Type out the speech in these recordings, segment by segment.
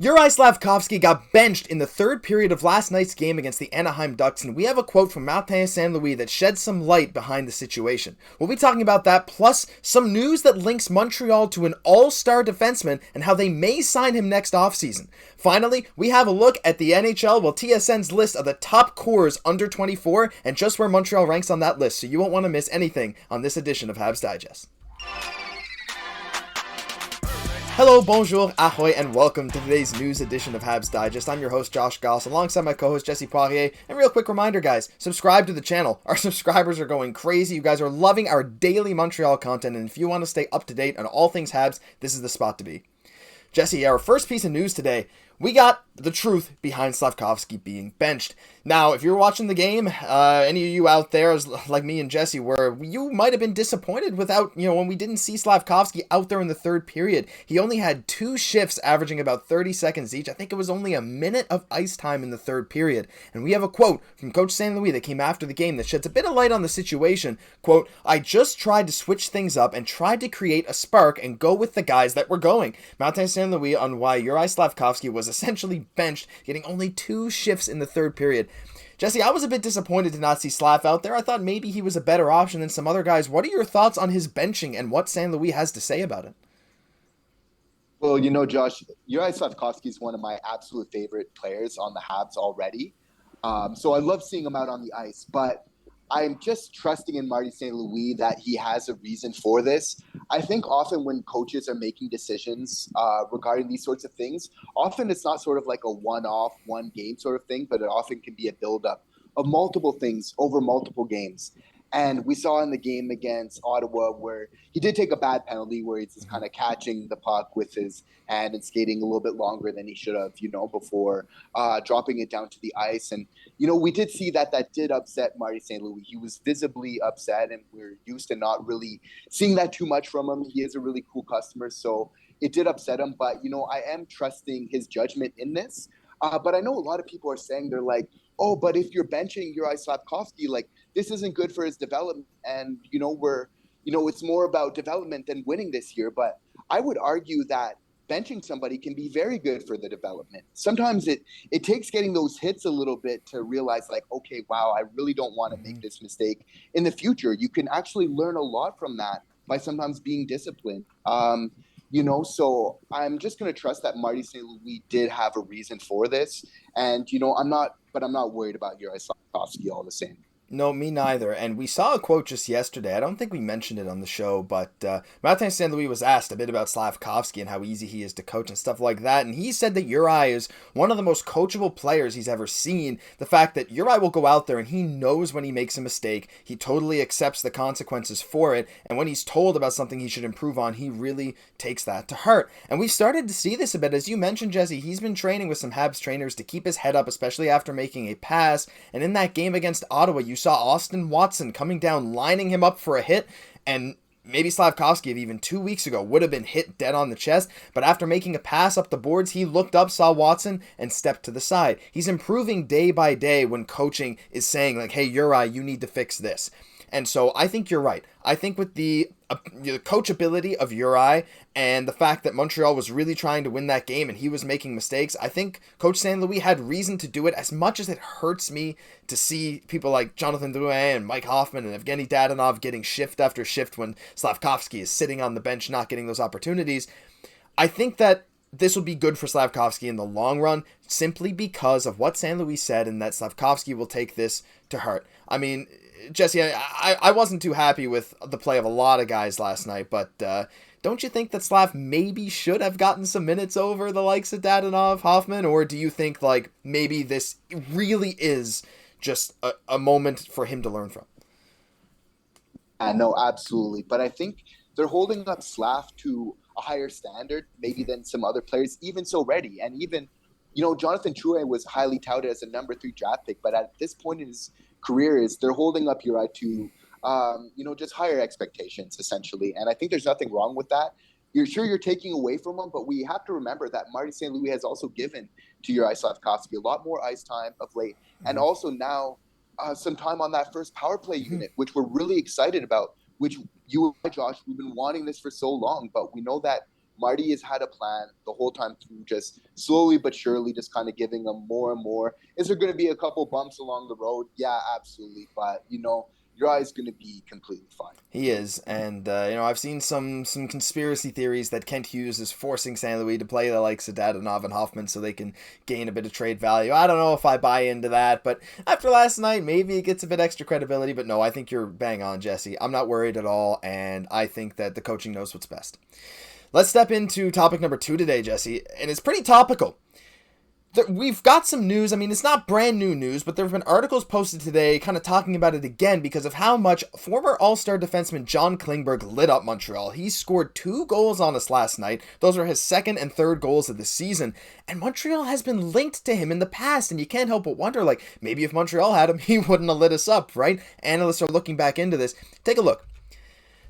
Juraj Slafkovsky got benched in the third period of last night's game against the Anaheim Ducks, and we have a quote from Martin St. Louis that sheds some light behind the situation. We'll be talking about that, plus some news that links Montreal to an all-star defenseman and how they may sign him next offseason. Finally, we have a look at the NHL, TSN's list of the top cores under 24, and just where Montreal ranks on that list, so you won't want to miss anything on this edition of Habs Digest. Hello, bonjour, ahoy, and welcome to today's news edition of Habs Digest. I'm your host, Josh Gosse, alongside my co-host, Jesse Poirier. And real quick reminder, guys, subscribe to the channel. Our subscribers are going crazy. You guys are loving our daily Montreal content, and if you want to stay up to date on all things Habs, this is the spot to be. Jesse, our first piece of news today, we got the truth behind Slafkovsky being benched. Now, if you're watching the game, any of you out there, like me and Jesse, you might have been disappointed when we didn't see Slafkovsky out there in the third period. He only had 2 shifts averaging about 30 seconds each. I think it was only a minute of ice time in the third period. And we have a quote from Coach St. Louis that came after the game that sheds a bit of light on the situation. Quote, "I just tried to switch things up and tried to create a spark and go with the guys that were going." Martin St. Louis on why Juraj Slafkovsky was essentially benched, getting only 2 shifts in the third period. Jesse, I was a bit disappointed to not see Slav out there. I thought maybe he was a better option than some other guys. What are your thoughts on his benching and what St. Louis has to say about it? Well, Josh, Juraj Slafkovsky is one of my absolute favorite players on the Habs already. So I love seeing him out on the ice, but I'm just trusting in Marty St. Louis that he has a reason for this. I think often when coaches are making decisions regarding these sorts of things, often it's not sort of like a one-off, one-game sort of thing, but it often can be a buildup of multiple things over multiple games. And we saw in the game against Ottawa where he did take a bad penalty where he's just kind of catching the puck with his hand and skating a little bit longer than he should have, before dropping it down to the ice. And, we did see that did upset Marty St. Louis. He was visibly upset, and we're used to not really seeing that too much from him. He is a really cool customer, so it did upset him. But, I am trusting his judgment in this. But I know a lot of people are saying, they're like, oh, but if you're benching Juraj Slafkovsky, like, this isn't good for his development. And, it's more about development than winning this year. But I would argue that benching somebody can be very good for the development. Sometimes it takes getting those hits a little bit to realize, like, okay, wow, I really don't want to make this mistake in the future. You can actually learn a lot from that by sometimes being disciplined. So I'm just going to trust that Marty St. Louis did have a reason for this. And, I'm not worried about Juraj Slafkovsky all the same. No, me neither. And we saw a quote just yesterday. I don't think we mentioned it on the show, but Martin St. Louis was asked a bit about Slafkovsky and how easy he is to coach and stuff like that. And he said that Juraj is one of the most coachable players he's ever seen. The fact that Juraj will go out there and he knows when he makes a mistake. He totally accepts the consequences for it. And when he's told about something he should improve on, he really takes that to heart. And we've started to see this a bit. As you mentioned, Jesse, he's been training with some Habs trainers to keep his head up, especially after making a pass. And in that game against Ottawa, you saw Austin Watson coming down, lining him up for a hit, and maybe Slafkovsky even 2 weeks ago would have been hit dead on the chest, but after making a pass up the boards, he looked up, saw Watson, and stepped to the side. He's improving day by day when coaching is saying, like, hey, Juraj, you need to fix this. And so I think you're right. I think with the coachability of Juraj and the fact that Montreal was really trying to win that game and he was making mistakes, I think Coach St. Louis had reason to do it. As much as it hurts me to see people like Jonathan Drouin and Mike Hoffman and Evgeny Dadonov getting shift after shift when Slafkovsky is sitting on the bench not getting those opportunities, I think that this will be good for Slafkovsky in the long run simply because of what St. Louis said and that Slafkovsky will take this to heart. I mean, Jesse, I wasn't too happy with the play of a lot of guys last night, but don't you think that Slav maybe should have gotten some minutes over the likes of Dadonov, Hoffman, or do you think like maybe this really is just a moment for him to learn from? No, absolutely. But I think they're holding up Slav to a higher standard maybe than some other players, even so ready. And even, Jonathan Drouin was highly touted as a number 3 draft pick, but at this point in his career they're holding up Juraj to, just higher expectations, essentially. And I think there's nothing wrong with that. You're taking away from him, but we have to remember that Marty St. Louis has also given to Juraj Slafkovsky a lot more ice time of late. And also now some time on that first power play unit, which we're really excited about, which you and I, Josh, we've been wanting this for so long, but we know that Marty has had a plan the whole time through, just slowly but surely, just kind of giving them more and more. Is there going to be a couple bumps along the road? Yeah, absolutely. But, Juraj is going to be completely fine. He is, and I've seen some conspiracy theories that Kent Hughes is forcing St. Louis to play the likes of Dadonov and Hoffman so they can gain a bit of trade value. I don't know if I buy into that, but after last night, maybe it gets a bit extra credibility. But no, I think you're bang on, Jesse. I'm not worried at all, and I think that the coaching knows what's best. Let's step into topic number 2 today, Jesse, and it's pretty topical. We've got some news. I mean, it's not brand new news, but there have been articles posted today kind of talking about it again because of how much former All-Star defenseman John Klingberg lit up Montreal. He scored 2 goals on us last night. Those are his second and third goals of the season. And Montreal has been linked to him in the past, and you can't help but wonder, maybe if Montreal had him, he wouldn't have lit us up, right? Analysts are looking back into this. Take a look.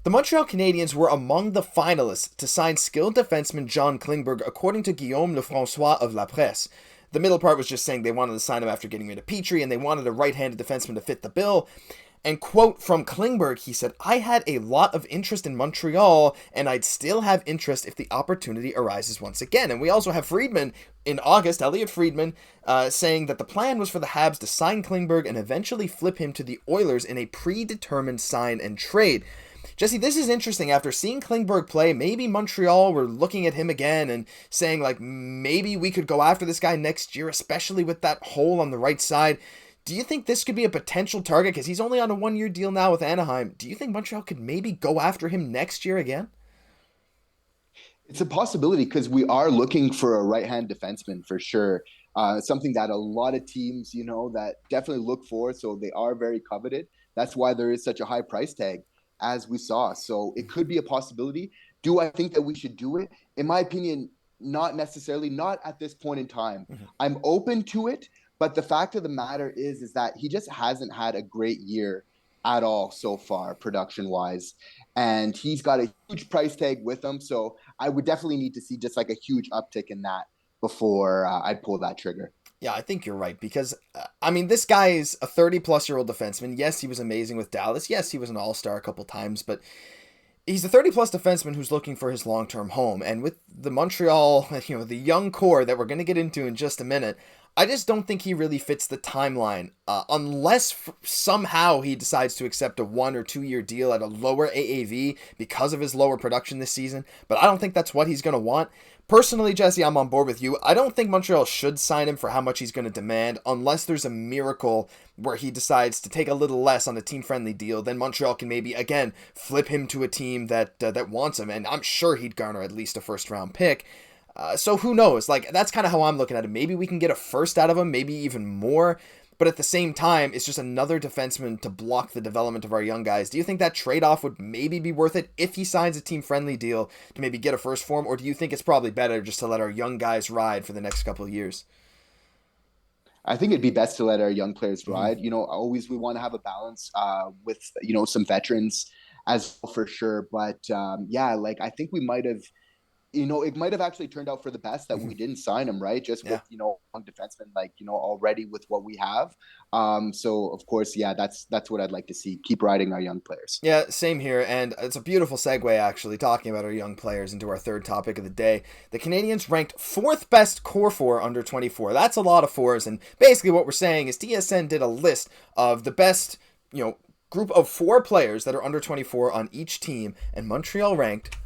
The Montreal Canadiens were among the finalists to sign skilled defenseman John Klingberg, according to Guillaume Lefrançois of La Presse. The middle part was just saying they wanted to sign him after getting rid of Petrie, and they wanted a right-handed defenseman to fit the bill. And quote from Klingberg, he said, "I had a lot of interest in Montreal, and I'd still have interest if the opportunity arises once again." And we also have Friedman in August, Elliot Friedman, saying that the plan was for the Habs to sign Klingberg and eventually flip him to the Oilers in a predetermined sign and trade. Jesse, this is interesting. After seeing Klingberg play, maybe Montreal were looking at him again and saying, maybe we could go after this guy next year, especially with that hole on the right side. Do you think this could be a potential target? Because he's only on a 1-year deal now with Anaheim. Do you think Montreal could maybe go after him next year again? It's a possibility because we are looking for a right-hand defenseman for sure. Something that a lot of teams, that definitely look for. So they are very coveted. That's why there is such a high price tag, as we saw. So it could be a possibility. Do I think that we should do it? In my opinion, not necessarily, not at this point in time. Mm-hmm. I'm open to it, but the fact of the matter is that he just hasn't had a great year at all so far, production-wise. And he's got a huge price tag with him. So I would definitely need to see just a huge uptick in that before I'd pull that trigger. Yeah, I think you're right because, this guy is a 30-plus-year-old defenseman. Yes, he was amazing with Dallas. Yes, he was an all-star a couple times, but he's a 30-plus defenseman who's looking for his long-term home. And with the Montreal, the young core that we're going to get into in just a minute, I just don't think he really fits the timeline unless somehow he decides to accept a 1 or 2 year deal at a lower AAV because of his lower production this season. But I don't think that's what he's going to want. Personally, Jesse, I'm on board with you. I don't think Montreal should sign him for how much he's going to demand unless there's a miracle where he decides to take a little less on a team-friendly deal. Then Montreal can maybe, again, flip him to a team that wants him. And I'm sure he'd garner at least a first-round pick. So who knows? That's kind of how I'm looking at it. Maybe we can get a first out of him, maybe even more. But at the same time, it's just another defenseman to block the development of our young guys. Do you think that trade-off would maybe be worth it if he signs a team-friendly deal to maybe get a first for him? Or do you think it's probably better just to let our young guys ride for the next couple of years? I think it'd be best to let our young players ride. Always we want to have a balance with, some veterans as well for sure. But I think we might have, it might have actually turned out for the best that we didn't sign him, right? Just with, young defensemen, already with what we have. So of course, that's what I'd like to see. Keep riding our young players. Yeah, same here. And it's a beautiful segue, actually, talking about our young players into our third topic of the day. The Canadiens ranked 4th best core for under 24. That's a lot of fours. And basically what we're saying is TSN did a list of the best, group of 4 players that are under 24 on each team. And Montreal ranked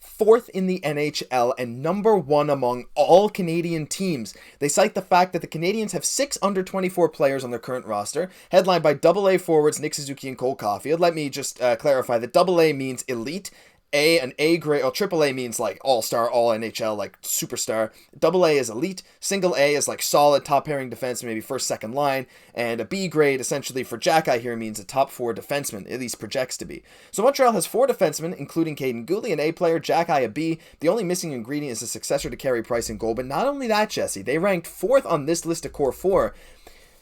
4th in the NHL and number 1 among all Canadian teams. They cite the fact that the Canadiens have 6 under 24 players on their current roster, headlined by AA forwards Nick Suzuki and Cole Caufield. Let me just clarify that AA means elite, an A grade, or AAA means all-star, all NHL, superstar. AA is elite, single A is solid, top-pairing defenseman, maybe first, second line, and a B grade, essentially for Xhekaj here, means a top 4 defenseman, at least projects to be. So Montreal has 4 defensemen, including Cayden, Guhle, an A player, Xhekaj, a B. The only missing ingredient is a successor to Carey Price in goal, but not only that, Jesse, they ranked 4th on this list of core 4.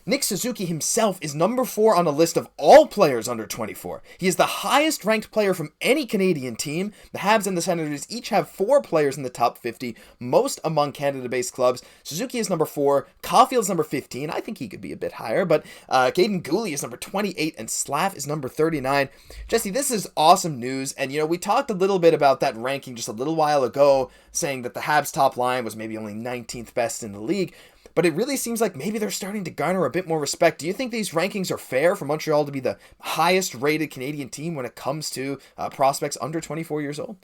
Nick Suzuki himself is number 4 on a list of all players under 24. He is the highest ranked player from any Canadian team. The Habs and the Senators each have 4 players in the top 50, most among Canada-based clubs. Suzuki is number 4, Caufield's number 15. I think he could be a bit higher, but Cayden Guhle is number 28, and Slaf is number 39. Jesse, this is awesome news, and we talked a little bit about that ranking just a little while ago, saying that the Habs top line was maybe only 19th best in the league. But it really seems like maybe they're starting to garner a bit more respect. Do you think these rankings are fair for Montreal to be the highest rated Canadian team when it comes to prospects under 24 years old?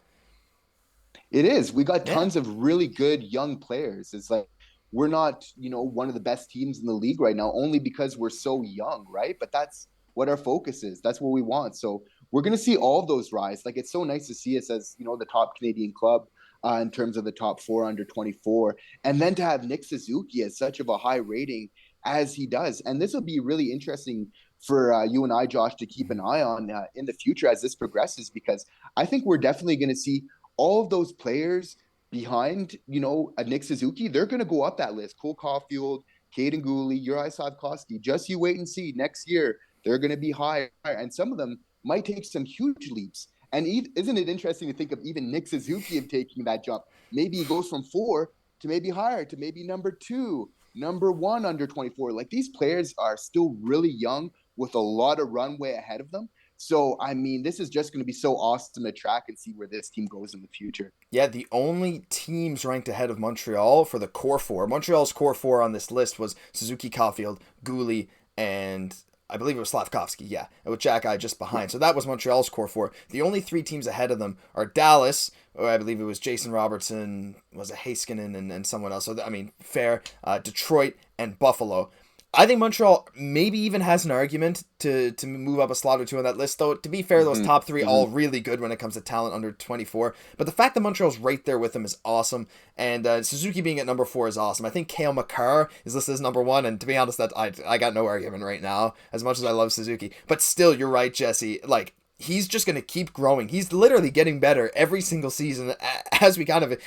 It is. We got tons of really good young players. It's like we're not, one of the best teams in the league right now only because we're so young, right? But that's what our focus is. That's what we want. So we're going to see all of those rise. Like, it's so nice to see us as, the top Canadian club. In terms of the top 4 under 24, and then to have Nick Suzuki as such of a high rating as he does. And this will be really interesting for you and I, Josh, to keep an eye on in the future as this progresses, because I think we're definitely going to see all of those players behind, a Nick Suzuki. They're going to go up that list. Cole Caufield, Kaiden Guhle, Juraj Slafkovsky. Just you wait and see. Next year, they're going to be higher. And some of them might take some huge leaps. And isn't it interesting to think of even Nick Suzuki of taking that jump? Maybe he goes from 4 to maybe higher to maybe number 2, number 1 under 24. Like, these players are still really young with a lot of runway ahead of them. So, I mean, this is just going to be so awesome to track and see where this team goes in the future. Yeah, the only teams ranked ahead of Montreal for the core 4. Montreal's core 4 on this list was Suzuki, Caufield, Guhle, and I believe it was Slafkovsky, yeah, with Xhekaj just behind. So that was Montreal's core 4. The only 3 teams ahead of them are Dallas, or I believe it was Jason Robertson, was it Heiskanen, and someone else. So, I mean, fair. Detroit and Buffalo. I think Montreal maybe even has an argument to move up a slot or 2 on that list, though. To be fair, those top 3 all really good when it comes to talent under 24. But the fact that Montreal's right there with them is awesome, and Suzuki being at number 4 is awesome. I think Cale Makar is listed as number 1, and to be honest, that I got no argument right now, as much as I love Suzuki. But still, you're right, Jesse. Like, he's just going to keep growing. He's literally getting better every single season, as we kind of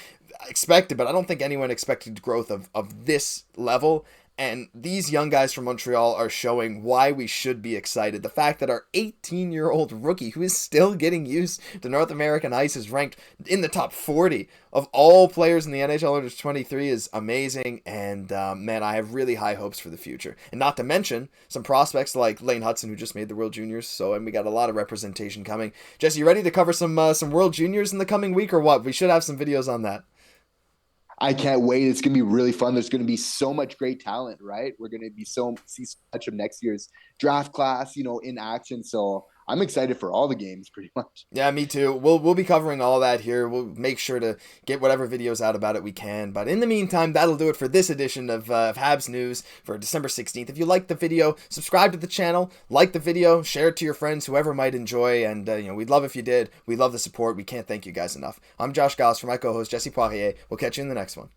expected, but I don't think anyone expected growth of this level. And these young guys from Montreal are showing why we should be excited. The fact that our 18-year-old rookie, who is still getting used to North American ice, is ranked in the top 40 of all players in the NHL under 23 is amazing. And man, I have really high hopes for the future. And not to mention some prospects like Lane Hudson, who just made the World Juniors. And we got a lot of representation coming. Jesse, you ready to cover some World Juniors in the coming week or what? We should have some videos on that. I can't wait. It's going to be really fun. There's going to be so much great talent, right? We're going to see so much of next year's draft class, in action. So I'm excited for all the games pretty much. Yeah, me too. We'll be covering all that here. We'll make sure to get whatever videos out about it we can. But in the meantime, that'll do it for this edition of Habs News for December 16th. If you liked the video, subscribe to the channel, like the video, share it to your friends, whoever might enjoy. And, we'd love if you did. We love the support. We can't thank you guys enough. I'm Josh Gosse for my co-host Jesse Poirier. We'll catch you in the next one.